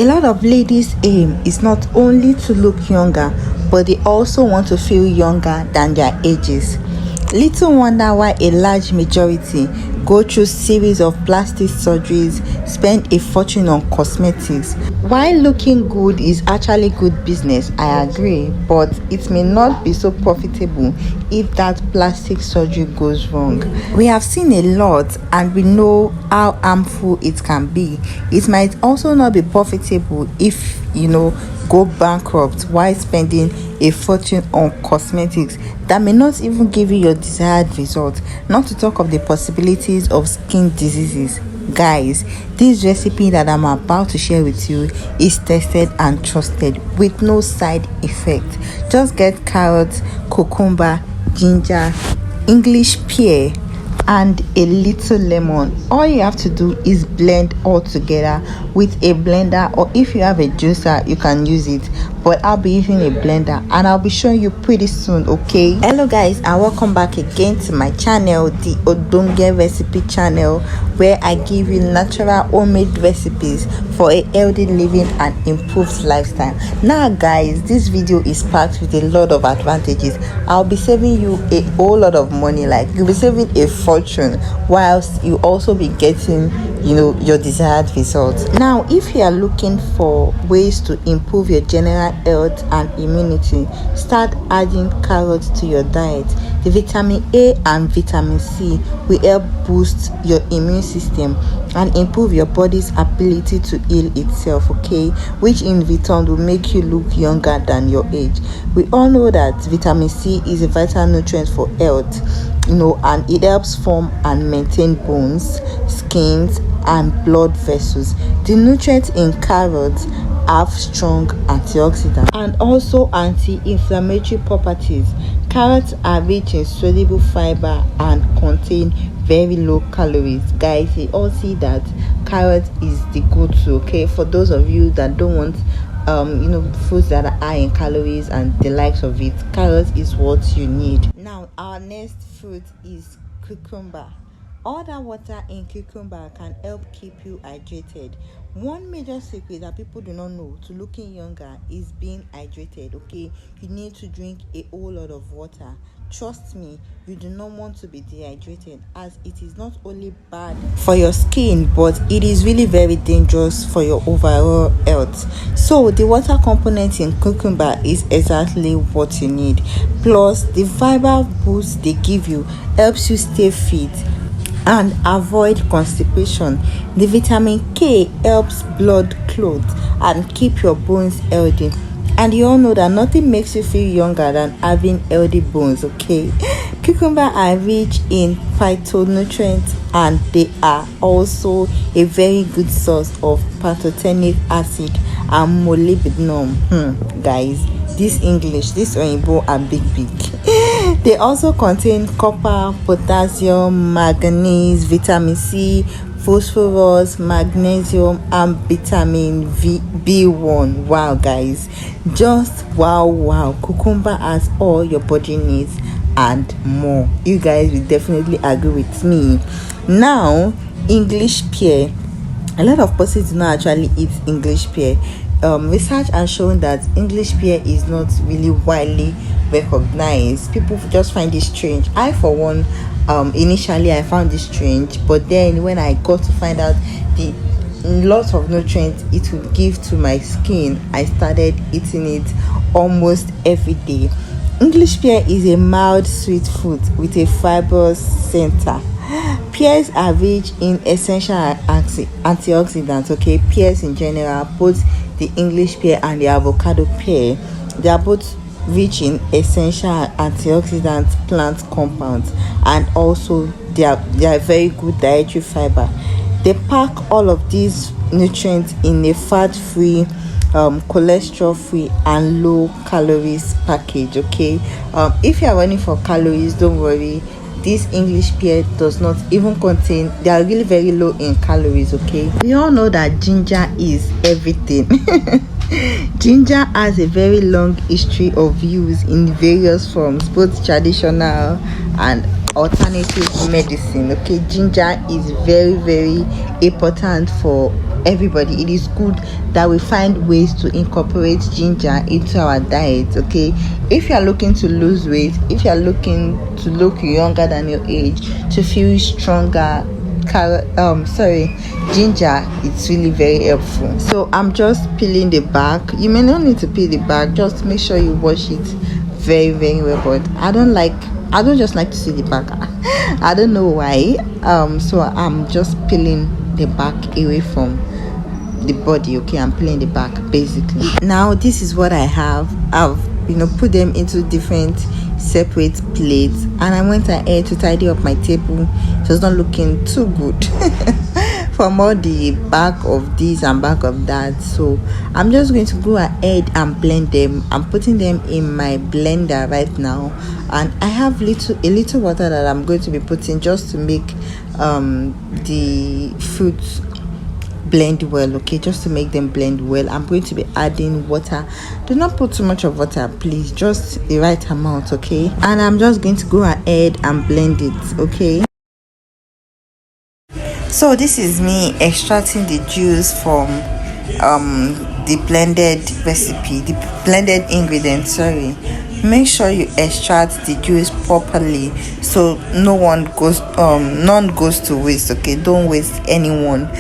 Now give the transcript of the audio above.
lot of ladies' aim is not only to look younger, but they also want to feel younger than their ages. Little wonder why a large majority go through series of plastic surgeries, spend a fortune on cosmetics. While looking good is actually good business, I agree, but it may not be so profitable if that plastic surgery goes wrong. We have seen a lot and we know how harmful it can be. It might also not be profitable if go bankrupt while spending a fortune on cosmetics that may not even give you your desired result, not to talk of the possibilities of skin diseases. Guys, this recipe that I'm about to share with you is tested and trusted with no side effect. Just get carrots, cucumber, ginger, English pear, and a little lemon. All you have to do is blend all together with a blender, or if you have a juicer you can use it, but I'll be using a blender and I'll be showing you pretty soon. Okay, hello guys, and welcome back again to my channel, the Ogbonge recipe channel, where I give you natural homemade recipes for a healthy living and improved lifestyle. Now guys, this video is packed with a lot of advantages. I'll be saving you a whole lot of money, like you'll be saving a fortune whilst you also be getting your desired results. Now if you are looking for ways to improve your general health and immunity, start adding carrots to your diet. The vitamin A and vitamin C will help boost your immune system and improve your body's ability to heal itself, okay, which in return will make you look younger than your age. We all know that vitamin C is a vital nutrient for health, and it helps form and maintain bones, skins, and blood vessels. The nutrients in carrots have strong antioxidants and also anti-inflammatory properties. Carrots are rich in soluble fiber and contain very low calories. Guys, you all see that carrot is the go-to, okay, for those of you that don't want foods that are high in calories and the likes of it. Carrot is what you need. Now our next fruit is cucumber. All that water in cucumber can help keep you hydrated. One major secret that people do not know to looking younger is being hydrated, okay? You need to drink a whole lot of water. Trust me, you do not want to be dehydrated, as it is not only bad for your skin, but it is really very dangerous for your overall health. So the water component in cucumber is exactly what you need. Plus the fiber boost they give you helps you stay fit and avoid constipation. The vitamin K helps blood clot and keep your bones healthy. And you all know that nothing makes you feel younger than having healthy bones, okay? Cucumber are rich in phytonutrients and they are also a very good source of pantothenic acid and molybdenum. Guys, this Oyinbo are big. They also contain copper, potassium, manganese, vitamin C, phosphorus, magnesium, and vitamin B1. Wow guys, just wow. Cucumber has all your body needs and more. You guys will definitely agree with me. Now English pear. A lot of persons do not actually eat English pear. Research has shown that English pear is not really widely recognized. People just find it strange. I for one, initially I found it strange, but then when I got to find out the lots of nutrients it will give to my skin, I started eating it almost every day. English pear is a mild sweet fruit with a fibrous center. Pears are rich in essential antioxidants, okay? Pears in general, both the English pear and the avocado pear, they are both rich in essential antioxidant plant compounds, and also they are very good dietary fiber. They pack all of these nutrients in a fat-free, cholesterol-free, and low calories package, okay? If you are running for calories, don't worry. This English pear does not even contain, they are really very low in calories, okay? We all know that ginger is everything. Ginger has a very long history of use in various forms, both traditional and alternative medicine, okay? Ginger is very important for everybody. It is good that we find ways to incorporate ginger into our diet. Okay, if you are looking to lose weight, if you are looking to look younger than your age, to feel stronger, ginger, it's really very helpful. So I'm just peeling the back. You may not need to peel the back, just make sure you wash it very very well. But I don't just like to see the back. I don't know why. So I'm just peeling the back away from the body. Okay, I'm peeling the back basically. Now this is what I have. I've put them into different separate plates, and I went ahead to tidy up my table. It was not looking too good from all the back of this and back of that. So I'm just going to go ahead and blend them. I'm putting them in my blender right now, and I have a little water that I'm going to be putting just to make the fruits blend well. Okay, just to make them blend well, I'm going to be adding water. Do not put too much of water, please, just the right amount. Okay, and I'm just going to go ahead and blend it. Okay, so this is me extracting the juice from the blended recipe, the blended ingredients. Sorry, make sure you extract the juice properly so none goes to waste. Okay, don't waste anyone.